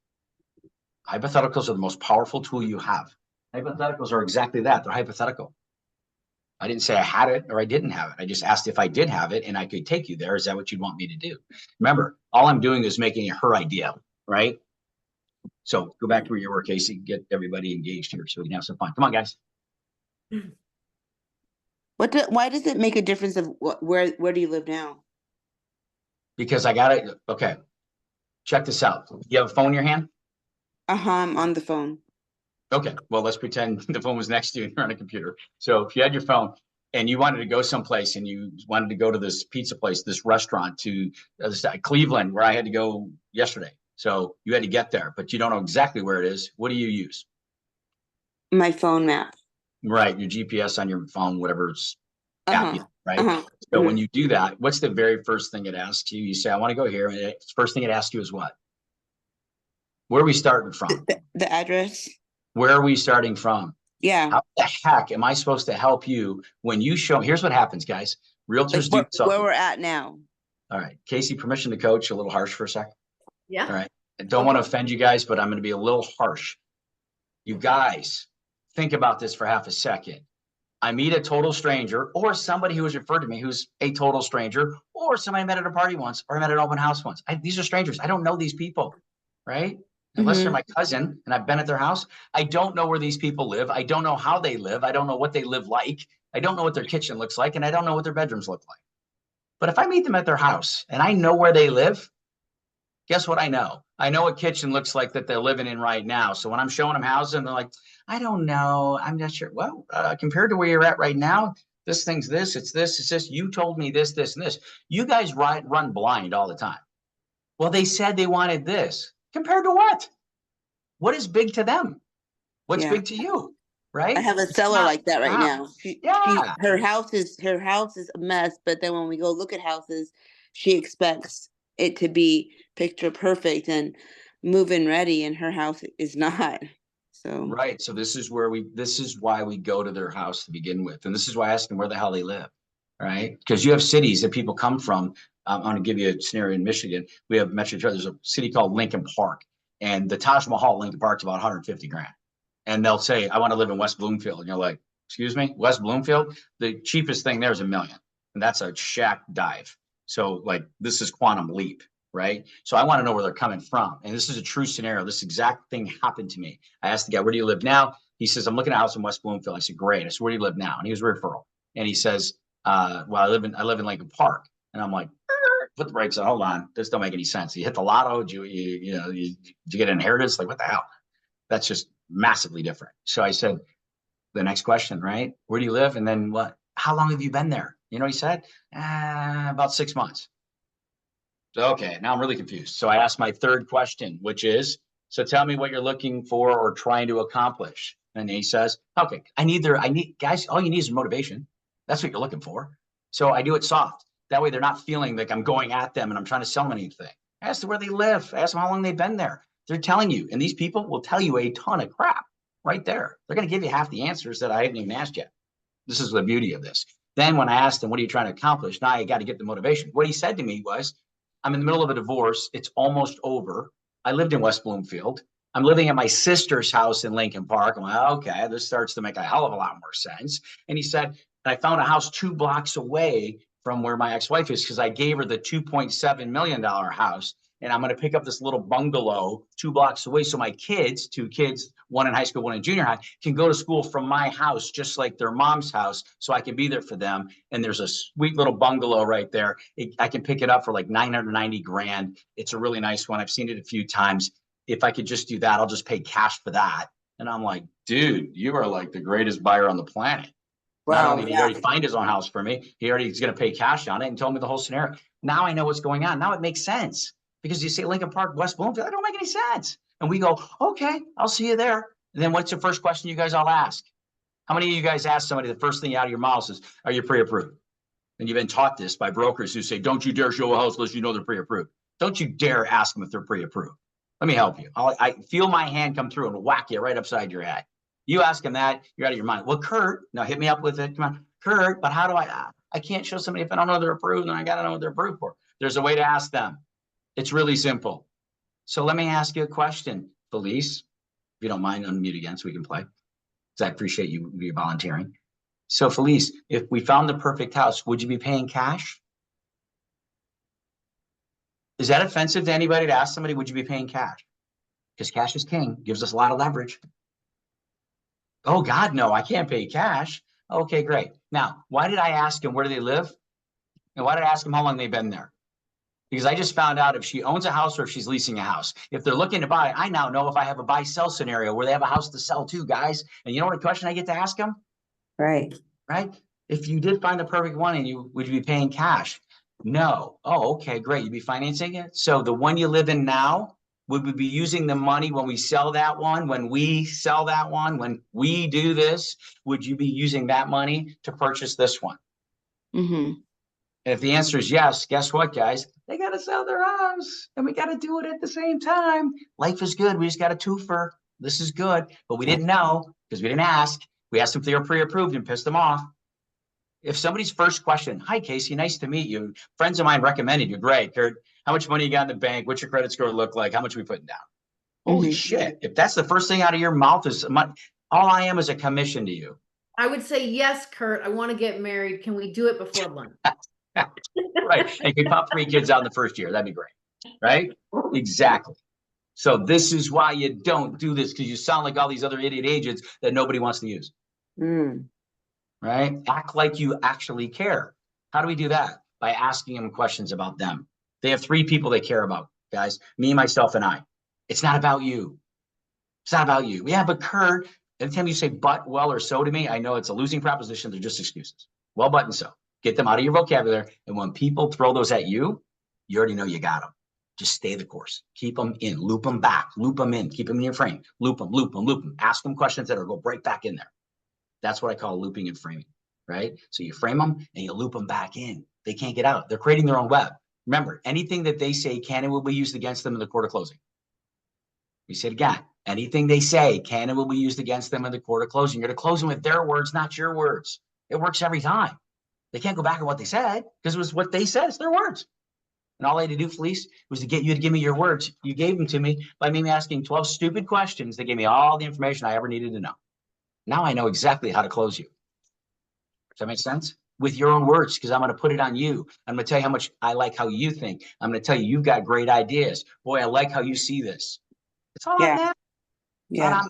Hypotheticals are the most powerful tool you have. Hypotheticals are exactly that. They're hypothetical. I didn't say I had it or I didn't have it. I just asked if I did have it and I could take you there. Is that what you'd want me to do? Remember, all I'm doing is making it her idea, right? So go back to where you were, Casey. Get everybody engaged here so we can have some fun. Come on, guys. Why does it make a difference of where do you live now? Because I got it. Okay. Check this out. You have a phone in your hand? I'm on the phone. Okay. Well, let's pretend the phone was next to you and you're on a computer. So if you had your phone and you wanted to go someplace and you wanted to go to this pizza place, this restaurant to Cleveland, where I had to go yesterday. So you had to get there, but you don't know exactly where it is. What do you use? My phone map. Right. Your GPS on your phone, whatever's app, right? So when you do that, what's the very first thing it asks you? You say, I want to go here. And the first thing it asks you is what? Where are we starting from? The address. Where are we starting from? Yeah. How the heck am I supposed to help you when you show? Here's what happens, guys. Realtors do this where we're at now. All right. Casey, permission to coach. A little harsh for a sec. Yeah. All right. I don't want to offend you guys, but I'm going to be a little harsh. You guys, think about this for half a second. I meet a total stranger or somebody who was referred to me who's a total stranger, or somebody I met at a party once or I met at an open house once. These are strangers. I don't know these people, right? Unless they're my cousin and I've been at their house. I don't know where these people live. I don't know how they live. I don't know what they live like. I don't know what their kitchen looks like, and I don't know what their bedrooms look like. But if I meet them at their house and I know where they live, guess what I know? I know what kitchen looks like that they're living in right now. So when I'm showing them houses and they're like, I don't know, I'm not sure. Well, compared to where you're at right now, this thing's this, it's this, it's this. You told me this, this, and this. You guys run blind all the time. Well, they said they wanted this. Compared to what? What is big to them? What's big to you? Right? I have a seller like that right now. Her house is a mess, but then when we go look at houses, she expects it to be picture perfect and move-in ready, and her house is not. So right. So this is why we go to their house to begin with. And this is why I ask them where the hell they live. Right. Because you have cities that people come from. I'm going to give you a scenario in Michigan. We have Metro. There's a city called Lincoln Park, and the Taj Mahal Lincoln Park's about 150 grand. And they'll say, I want to live in West Bloomfield. And you're like, excuse me, West Bloomfield? The cheapest thing there is $1 million. And that's a shack dive. So like, this is quantum leap, right? So I want to know where they're coming from. And this is a true scenario. This exact thing happened to me. I asked the guy, where do you live now? He says, I'm looking at a house in West Bloomfield. I said, great. I said, where do you live now? And he was a referral. And he says, well, I live in Lincoln Park. And I'm like, put the brakes on. Hold on. This don't make any sense. You hit the lotto. Did you get an inheritance? Like, what the hell? That's just massively different. So I said, the next question, right? Where do you live? And then what? How long have you been there? You know, he said, about 6 months. So, okay, now I'm really confused. So I asked my third question, which is, so tell me what you're looking for or trying to accomplish. And he says, okay, I need guys, all you need is motivation. That's what you're looking for. So I do it soft. That way they're not feeling like I'm going at them and I'm trying to sell them anything. I asked them where they live. I asked them how long they've been there. They're telling you, and these people will tell you a ton of crap right there. They're going to give you half the answers that I haven't even asked yet. This is the beauty of this. Then when I asked him, what are you trying to accomplish? Now I got to get the motivation. What he said to me was, I'm in the middle of a divorce. It's almost over. I lived in West Bloomfield. I'm living at my sister's house in Lincoln Park. I'm like, okay, this starts to make a hell of a lot more sense. And he said, I found a house 2 blocks away from where my ex-wife is because I gave her the $2.7 million house. And I'm going to pick up this little bungalow 2 blocks away. So my kids, 2 kids, one in high school, one in junior high, can go to school from my house, just like their mom's house. So I can be there for them. And there's a sweet little bungalow right there. I can pick it up for like 990 grand. It's a really nice one. I've seen it a few times. If I could just do that, I'll just pay cash for that. And I'm like, dude, you are like the greatest buyer on the planet. Not Wow, only did he already find his own house for me, he's going to pay cash on it and told me the whole scenario. Now I know what's going on. Now it makes sense because you say Lincoln Park, West Bloomfield, that don't make any sense. And we go, okay, I'll see you there. And then what's the first question you guys all ask? How many of you guys ask somebody the first thing out of your mouth is, are you pre-approved? And you've been taught this by brokers who say, don't you dare show a house unless you know they're pre-approved. Don't you dare ask them if they're pre-approved. Let me help you. I feel my hand come through and whack you right upside your head. You ask them that, you're out of your mind. Well, Curt, now hit me up with it. Come on, Curt, but how do I can't show somebody if I don't know they're approved, and I got to know what they're approved for. There's a way to ask them. It's really simple. So let me ask you a question, Felice, if you don't mind, unmute again so we can play. Because I appreciate you volunteering. So Felice, if we found the perfect house, would you be paying cash? Is that offensive to anybody to ask somebody, would you be paying cash? Because cash is king, gives us a lot of leverage. Oh God, no, I can't pay cash. Okay, great. Now, why did I ask him where do they live? And why did I ask him how long they've been there? Because I just found out if she owns a house or if she's leasing a house. If they're looking to buy, I now know if I have a buy-sell scenario where they have a house to sell too, guys. And you know what question I get to ask them? right. Right? If you did find the perfect one and would you be paying cash? No. Oh, okay, great. You'd be financing it. So the one you live in now, would we be using the money when we sell that one? When we sell that one, when we do this, would you be using that money to purchase this one? Mm-hmm. And if the answer is yes, guess what, guys? They got to sell their house and we got to do it at the same time. Life is good. We just got a twofer. This is good. But we didn't know because we didn't ask. We asked if they were pre-approved and pissed them off. If somebody's first question, hi, Casey, nice to meet you. Friends of mine recommended you. Great, Curt. How much money you got in the bank? What's your credit score look like? How much are we putting down? Holy shit. If that's the first thing out of your mouth is all I am is a commission to you. I would say, yes, Curt, I want to get married. Can we do it before lunch? Right. And you can pop 3 kids out in the first year. That'd be great. Right? Exactly. So this is why you don't do this, because you sound like all these other idiot agents that nobody wants to use. Right? Act like you actually care. How do we do that? By asking them questions about them. They have 3 people they care about, guys. Me, myself, and I. It's not about you. It's not about you. Yeah, but Curt, anytime you say but, well, or so to me, I know it's a losing proposition. They're just excuses. Well, but, and so. Get them out of your vocabulary. And when people throw those at you, you already know you got them. Just stay the course. Keep them in. Loop them back. Loop them in. Keep them in your frame. Loop them, loop them, loop them. Ask them questions that will go right back in there. That's what I call looping and framing, right? So you frame them and you loop them back in. They can't get out. They're creating their own web. Remember, anything that they say can and will be used against them in the court of closing. We said again, anything they say can and will be used against them in the court of closing. You're going to close them with their words, not your words. It works every time. They can't go back on what they said because it was what they said. It's their words. And all I had to do, Felice, was to get you to give me your words. You gave them to me by me asking 12 stupid questions. They gave me all the information I ever needed to know. Now I know exactly how to close you. Does that make sense? With your own words, because I'm going to put it on you. I'm going to tell you how much I like how you think. I'm going to tell you you've got great ideas. Boy, I like how you see this. It's all on that. Yeah.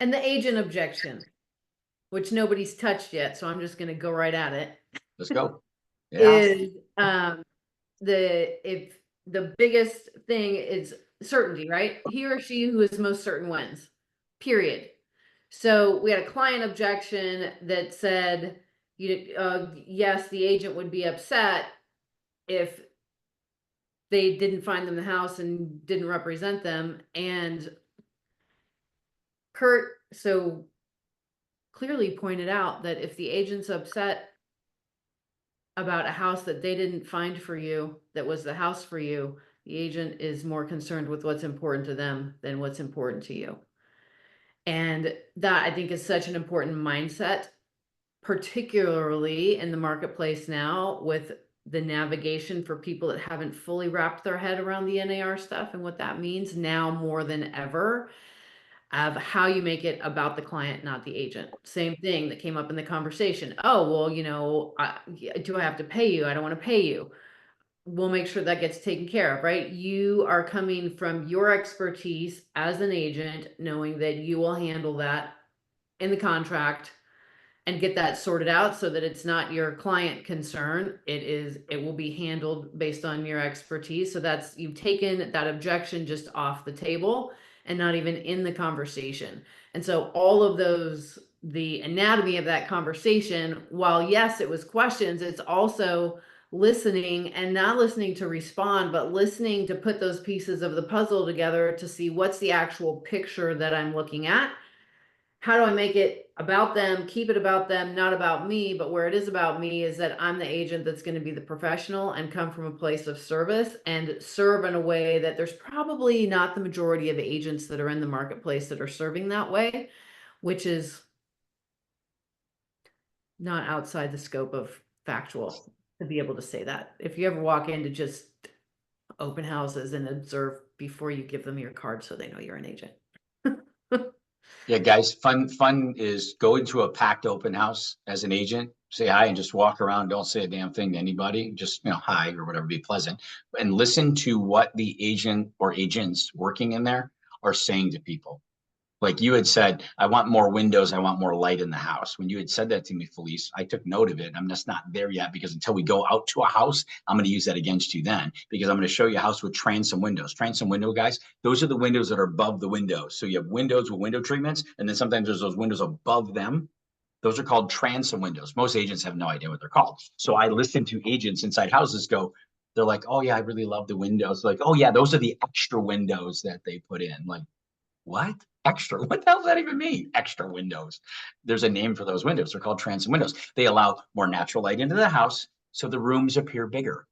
And the agent objection, which nobody's touched yet, so I'm just going to go right at it. Let's go. Is if the biggest thing is certainty, right? He or she who is most certain wins, period. So we had a client objection that said, yes, the agent would be upset if they didn't find them the house and didn't represent them. And Curt so clearly pointed out that if the agent's upset about a house that they didn't find for you, that was the house for you, the agent is more concerned with what's important to them than what's important to you. And that, I think, is such an important mindset, particularly in the marketplace now with the navigation for people that haven't fully wrapped their head around the NAR stuff and what that means now more than ever, of how you make it about the client, not the agent. Same thing that came up in the conversation. Oh, well, do I have to pay you? I don't want to pay you. We'll make sure that gets taken care of, right? You are coming from your expertise as an agent, knowing that you will handle that in the contract and get that sorted out so that it's not your client concern. It will be handled based on your expertise. So that's, you've taken that objection just off the table and not even in the conversation. And so all of those the anatomy of that conversation, while yes, it was questions, it's also listening, and not listening to respond, but listening to put those pieces of the puzzle together to see what's the actual picture that I'm looking at. How do I make it about them, keep it about them, not about me? But where it is about me is that I'm the agent that's going to be the professional and come from a place of service and serve in a way that there's probably not the majority of agents that are in the marketplace that are serving that way, which is not outside the scope of factual to be able to say that. If you ever walk into just open houses and observe before you give them your card so they know you're an agent. Yeah, guys, fun is go into a packed open house as an agent, say hi and just walk around. Don't say a damn thing to anybody. Just, hi or whatever, be pleasant and listen to what the agent or agents working in there are saying to people. Like you had said, I want more windows. I want more light in the house. When you had said that to me, Felice, I took note of it. I'm just not there yet because until we go out to a house, I'm going to use that against you then because I'm going to show you a house with transom windows. Transom window, guys, those are the windows that are above the windows. So you have windows with window treatments, and then sometimes there's those windows above them. Those are called transom windows. Most agents have no idea what they're called. So I listen to agents inside houses go, they're like, oh yeah, I really love the windows. Like, oh yeah, those are the extra windows that they put in. Like, what? Extra? What the hell does that even mean? Extra windows. There's a name for those windows. They're called transom windows. They allow more natural light into the house, so the rooms appear bigger.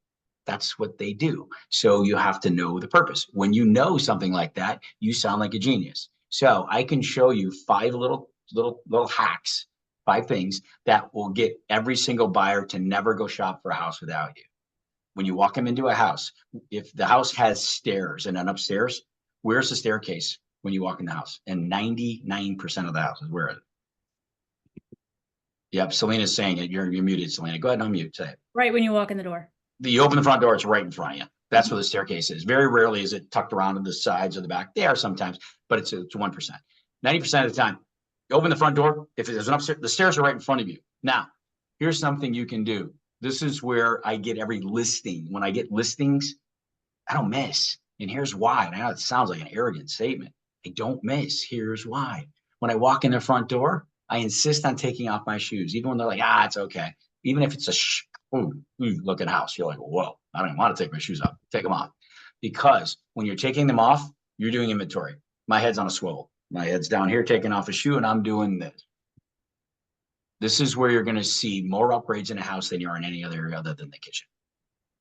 That's what they do. So you have to know the purpose. When you know something like that, you sound like a genius. So I can show you 5 little hacks, 5 things that will get every single buyer to never go shop for a house without you. When you walk them into a house, if the house has stairs and then upstairs, where's the staircase when you walk in the house? And 99% of the houses, where is it? Yep, Selena's saying it. You're muted, Selena. Go ahead and unmute. Say it. Right when you walk in the door. You open the front door, it's right in front of you. That's where the staircase is. Very rarely is it tucked around to the sides or the back. They are sometimes, but it's 1%. 90% of the time, you open the front door. If there's an upstairs, the stairs are right in front of you. Now, here's something you can do. This is where I get every listing. When I get listings, I don't miss. And here's why. And I know it sounds like an arrogant statement. I don't miss. Here's why. When I walk in the front door, I insist on taking off my shoes, even when they're like, it's okay. Even if it's a looking house, you're like, whoa, I don't even want to take my shoes off. Take them off. Because when you're taking them off, you're doing inventory. My head's on a swivel. My head's down here taking off a shoe, and I'm doing this. This is where you're going to see more upgrades in a house than you are in any other area other than the kitchen.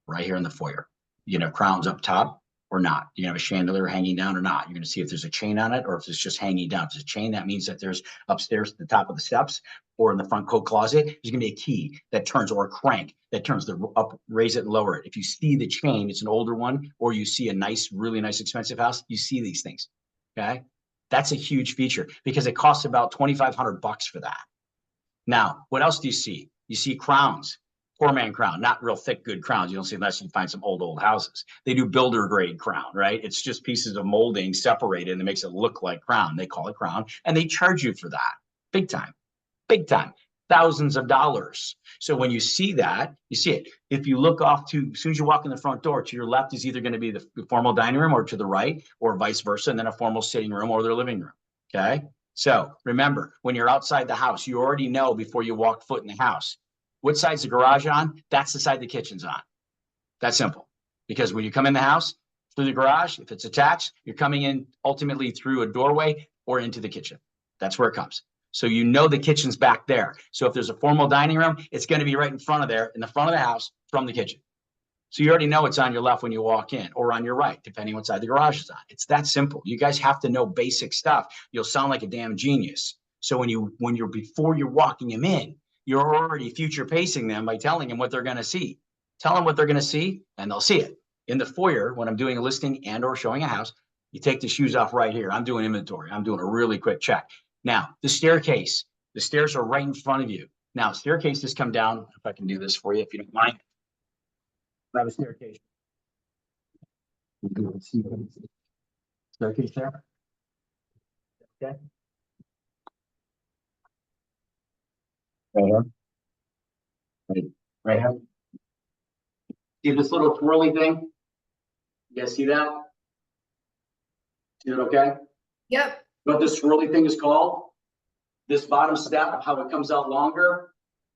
Right here in the foyer. You're going to have crowns up top or not. You're going to have a chandelier hanging down or not. You're going to see if there's a chain on it or if it's just hanging down. If there's a chain, that means that there's upstairs at the top of the steps or in the front coat closet, there's going to be a key that turns or a crank that turns the up, raise it and lower it. If you see the chain, it's an older one, or you see a nice, really nice, expensive house, you see these things. Okay. That's a huge feature because it costs about $2,500 for that. Now, what else do you see? You see crowns. Poor man crown, not real thick, good crowns. You don't see unless you find some old houses. They do builder grade crown, right? It's just pieces of molding separated and it makes it look like crown. They call it crown and they charge you for that. Big time, thousands of dollars. So when you see that, you see it. If you look off to, as soon as you walk in the front door, to your left is either going to be the formal dining room or to the right or vice versa. And then a formal sitting room or their living room. Okay. So remember, when you're outside the house, you already know before you walk foot in the house, what side's the garage on? That's the side the kitchen's on. That's simple. Because when you come in the house through the garage, if it's attached, you're coming in ultimately through a doorway or into the kitchen. That's where it comes. So you know the kitchen's back there. So if there's a formal dining room, it's going to be right in front of there, in the front of the house from the kitchen. So you already know it's on your left when you walk in or on your right, depending what side the garage is on. It's that simple. You guys have to know basic stuff. You'll sound like a damn genius. So before you're walking them in, you're already future pacing them by telling them what they're going to see. Tell them what they're going to see and they'll see it. In the foyer, when I'm doing a listing and or showing a house, you take the shoes off right here. I'm doing inventory. I'm doing a really quick check. Now, the staircase, the stairs are right in front of you. Now, staircases come down. If I can do this for you, if you don't mind. I have a staircase. Staircase there. Okay. Right here. Right here. See this little twirly thing? You guys see that? See it okay? Yep. What this swirly thing is called? this bottom step, how it comes out longer,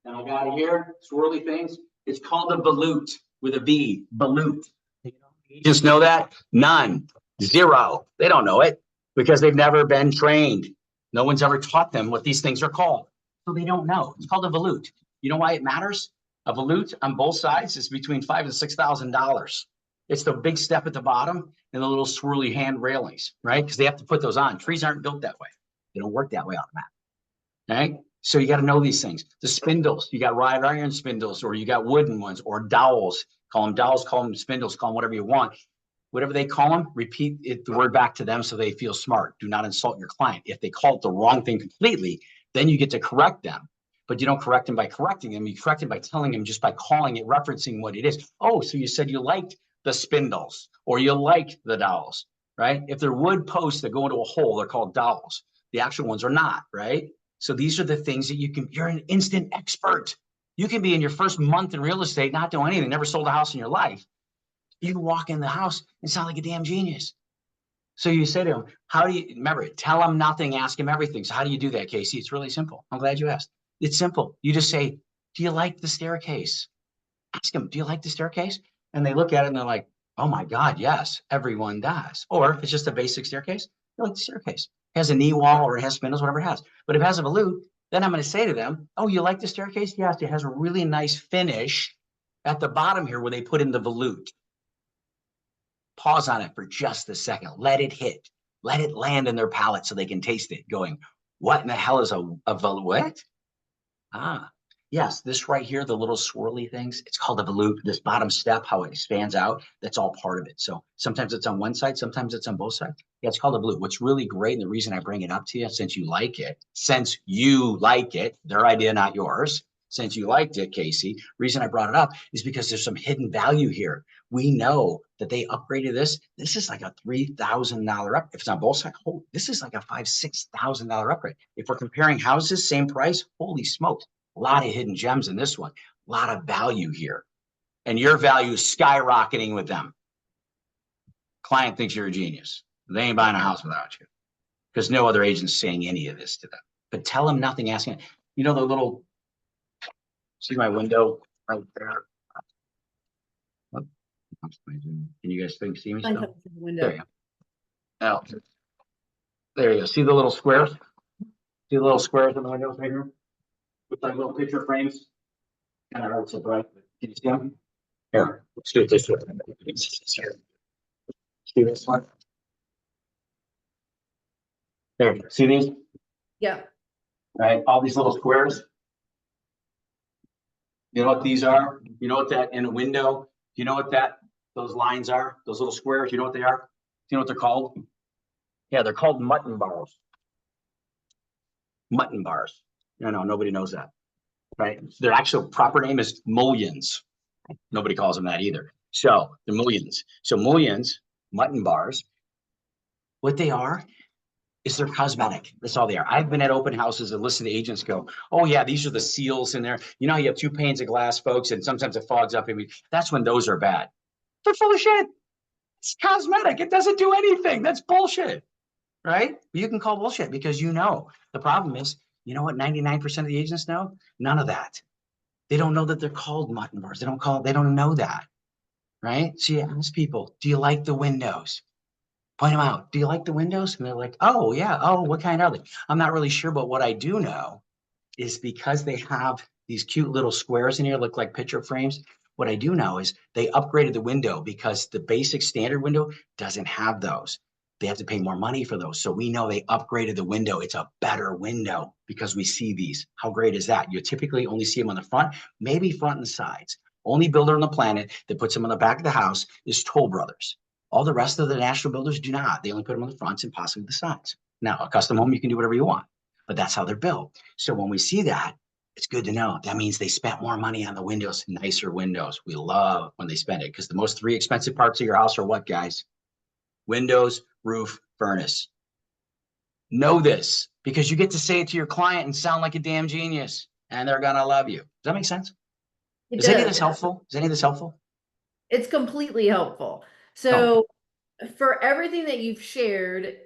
and I got it here, swirly things. It's called a volute with a V, volute. You just know that? None, zero. They don't know it because they've never been trained. No one's ever taught them what these things are called. So they don't know. It's called a volute. You know why it matters? A volute on both sides is between $5,000 and $6,000. It's the big step at the bottom and the little swirly hand railings, right? Because they have to put those on. Trees aren't built that way. They don't work that way on the map. Okay? So you got to know these things. The spindles, you got wrought iron spindles, or you got wooden ones, or dowels. Call them dowels, call them spindles, call them whatever you want. Whatever they call them, repeat it, the word back to them so they feel smart. Do not insult your client. If they call it the wrong thing completely, then you get to correct them. But you don't correct them by correcting them. You correct them by telling them, just by calling it, referencing what it is. Oh, so you said you liked the spindles or you liked the dowels, right? If they're wood posts that go into a hole, they're called dowels. The actual ones are not, right? So these are the things that you're an instant expert. You can be in your first month in real estate, not doing anything, never sold a house in your life. You can walk in the house and sound like a damn genius. So you say to him, how do you, remember, tell him nothing, ask him everything. So how do you do that, Casey? It's really simple. I'm glad you asked. It's simple. You just say, do you like the staircase? Ask them, do you like the staircase? And they look at it and they're like, oh my God, yes, everyone does. Or if it's just a basic staircase, you like the staircase. It has a knee wall or it has spindles, whatever it has. But if it has a volute, then I'm going to say to them, oh, you like the staircase? Yes, it has a really nice finish at the bottom here where they put in the volute. Pause on it for just a second. Let it hit. Let it land in their palate so they can taste it going, what in the hell is a volute? What? Ah, yes, this right here, the little swirly things, it's called a volute. This bottom step, how it expands out, that's all part of it. So sometimes it's on one side, sometimes it's on both sides. Yeah, it's called a volute. What's really great, and the reason I bring it up to you, since you like it, their idea, not yours, since you liked it, Casey, reason I brought it up is because there's some hidden value here. We know that they upgraded this. This is like a $3,000 up. If it's on both sides, this is like a $5,000, $6,000 upgrade. If we're comparing houses, same price, holy smokes, a lot of hidden gems in this one, a lot of value here. And your value is skyrocketing with them. Client thinks you're a genius. They ain't buying a house without you because no other agent's saying any of this to them. But tell them nothing, asking, you know, the little, see my window right there? Can you guys see me still? There you go. Now, there you go. See the little squares? See the little squares in the windows right here? With like little picture frames? Kind of hurts it, right? Can you see them? Here, let's do it this way. See this one? There, see these? Yeah. Right, all these little squares. You know what these are? You know what that in a window? You know what those lines are? Those little squares, you know what they are? You know what they're called? Yeah, they're called mutton bars. Mutton bars. No, nobody knows that, right? Their actual proper name is mullions. Nobody calls them that either. So the mullions. So mullions, mutton bars, what they are is they're cosmetic. That's all they are. I've been at open houses and listened to agents go, oh yeah, these are the seals in there. You know, you have 2 panes of glass, folks, and sometimes it fogs up. That's when those are bad. They're full of shit. It's cosmetic. It doesn't do anything. That's bullshit, right? You can call bullshit because you know. The problem is, you know what 99% of the agents know? None of that. They don't know that they're called mutton bars. They don't know that, right? So you ask people, do you like the windows? Point them out. Do you like the windows? And they're like, oh yeah. Oh, what kind are they? I'm not really sure, but what I do know is because they have these cute little squares in here, look like picture frames. What I do know is they upgraded the window because the basic standard window doesn't have those. They have to pay more money for those. So we know they upgraded the window. It's a better window because we see these. How great is that? You typically only see them on the front, maybe front and sides. Only builder on the planet that puts them on the back of the house is Toll Brothers. All the rest of the national builders do not. They only put them on the fronts and possibly the sides. Now, a custom home, you can do whatever you want, but that's how they're built. So when we see that, it's good to know. That means they spent more money on the windows, nicer windows. We love when they spend it because the most 3 expensive parts of your house are what, guys? Windows, roof, furnace. Know this because you get to say it to your client and sound like a damn genius and they're going to love you. Does that make sense? Is any of this helpful? Is any of this helpful? It's completely helpful. So for everything that you've shared,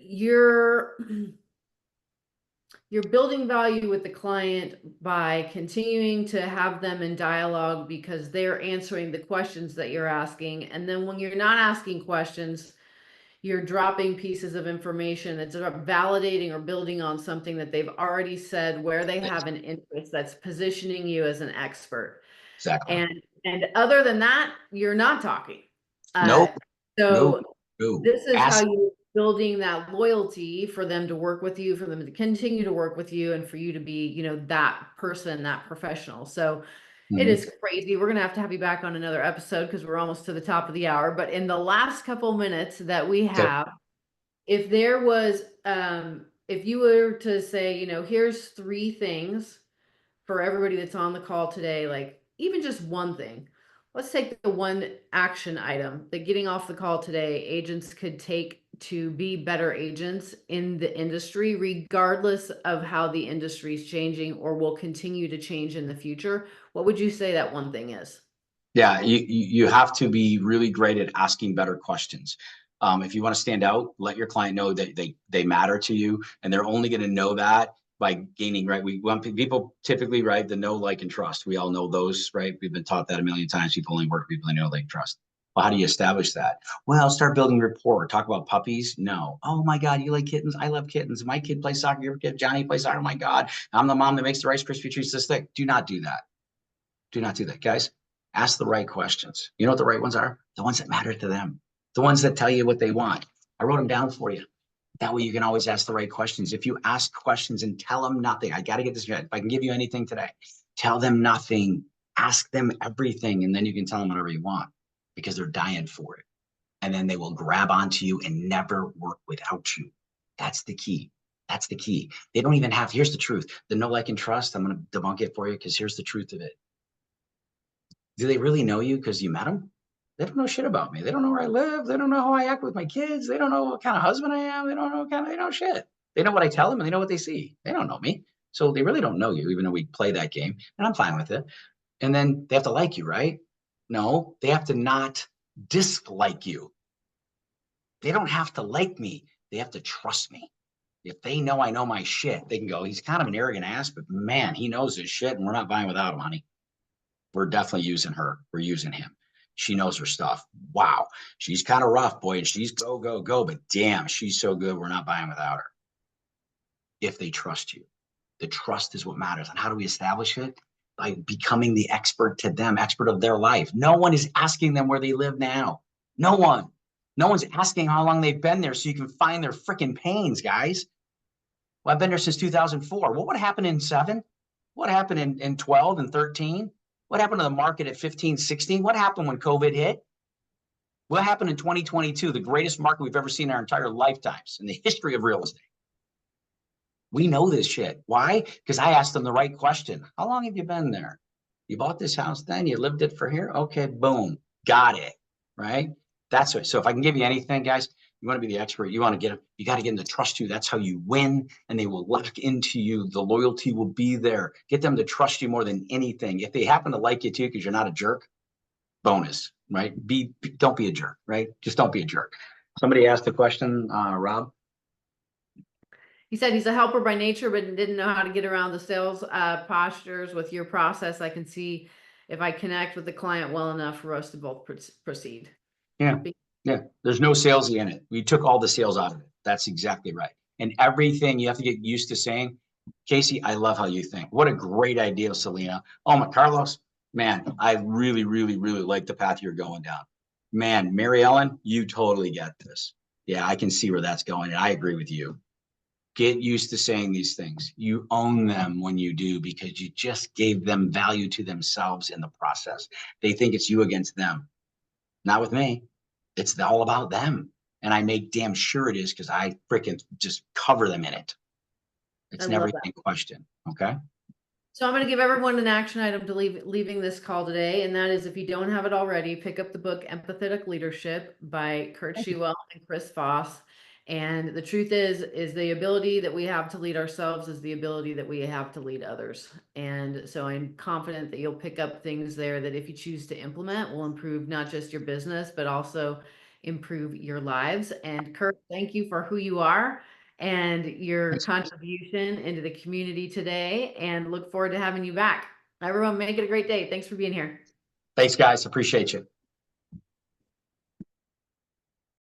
you're building value with the client by continuing to have them in dialogue because they're answering the questions that you're asking. And then when you're not asking questions, you're dropping pieces of information that's validating or building on something that they've already said where they have an interest that's positioning you as an expert. Exactly. And other than that, you're not talking. Nope. So No. this is how Ask. you're building that loyalty for them to work with you, for them to continue to work with you, and for you to be, you know, that person, that professional. So it Mhm. is crazy. We're going to have you back on another episode because we're almost to the top of the hour. But in the last couple minutes that we Okay. have, if there was, if you were to say, you know, here's 3 things for everybody that's on the call today, like even just one thing. Let's take the one action item that getting off the call today, agents could take to be better agents in the industry, regardless of how the industry is changing or will continue to change in the future. What would you say that one thing is? Yeah, you have to be really great at asking better questions. If you want to stand out, let your client know that they matter to you, and they're only going to know that by gaining, right? We want people typically, right, the know, like, and trust. We all know those, right? We've been taught that a million times. People only work with people they know, like, trust. Well, how do you establish that? Well, start building rapport. Talk about puppies. No. Oh my God, you like kittens? I love kittens. My kid plays soccer. Your kid, Johnny, plays soccer. Oh my God, I'm the mom that makes the Rice Krispie treats this thick. Do not do that. Do not do that, guys. Ask the right questions. You know what the right ones are? The ones that matter to them, the ones that tell you what they want. I wrote them down for you. That way you can always ask the right questions. If you ask questions and tell them nothing, I got to get this right. If I can give you anything today, tell them nothing, ask them everything, and then you can tell them whatever you want because they're dying for it. And then they will grab onto you and never work without you. That's the key. That's the key. They don't even have, here's the truth. The know, like, and trust, I'm going to debunk it for you because here's the truth of it. Do they really know you because you met them? They don't know shit about me. They don't know where I live. They don't know how I act with my kids. They don't know what kind of husband I am. They don't know they know shit. They know what I tell them and they know what they see. They don't know me. So they really don't know you, even though we play that game. And I'm fine with it. And then they have to like you, right? No, they have to not dislike you. They don't have to like me. They have to trust me. If they know I know my shit, they can go, he's kind of an arrogant ass, but man, he knows his shit and we're not buying without him, honey. We're definitely using her. We're using him. She knows her stuff. Wow. She's kind of rough, boy, and she's go, but damn, she's so good. We're not buying without her. If they trust you, the trust is what matters. And how do we establish it? By becoming the expert to them, expert of their life. No one is asking them where they live now. No one. No one's asking how long they've been there so you can find their freaking pains, guys. Well, I've been there since 2004. Well, what happened in 7? What happened in 12 and 13? What happened to the market at 15, 16? What happened when COVID hit? What happened in 2022, the greatest market we've ever seen in our entire lifetimes in the history of real estate? We know this shit. Why? Because I asked them the right question. How long have you been there? You bought this house then? You lived it for here? Okay, boom. Got it. Right? That's it. So if I can give you anything, guys, you want to be the expert. You want to get, you got to get them to trust you. That's how you win. And they will lock into you. The loyalty will be there. Get them to trust you more than anything. If they happen to like you too, because you're not a jerk, bonus, right? Don't be a jerk, right? Just don't be a jerk. Somebody asked a question, Rob. He said he's a helper by nature, but didn't know how to get around the sales postures with your process. I can see if I connect with the client well enough for us to both proceed. Yeah. Yeah. There's no salesy in it. We took all the sales out of it. That's exactly right. And everything you have to get used to saying, Casey, I love how you think. What a great idea, Selena. Oh my, Carlos, man, I really, really, really like the path you're going down. Man, Mary Ellen, you totally get this. Yeah, I can see where that's going. And I agree with you. Get used to saying these things. You own them when you do because you just gave them value to themselves in the process. They think it's you against them. Not with me. It's all about them. And I make damn sure it is because I freaking just cover them in it. It's never even a question. Okay. So I'm going to give everyone an action item to leaving this call today. And that is, if you don't have it already, pick up the book Empathetic Leadership by Curt Shewell and Chris Voss. And the truth is the ability that we have to lead ourselves is the ability that we have to lead others. And so I'm confident that you'll pick up things there that if you choose to implement will improve not just your business, but also improve your lives. And Curt, thank you for who you are and your Thanks. contribution into the community today, and look forward to having you back. Everyone, make it a great day. Thanks for being here. Thanks, guys. Appreciate you.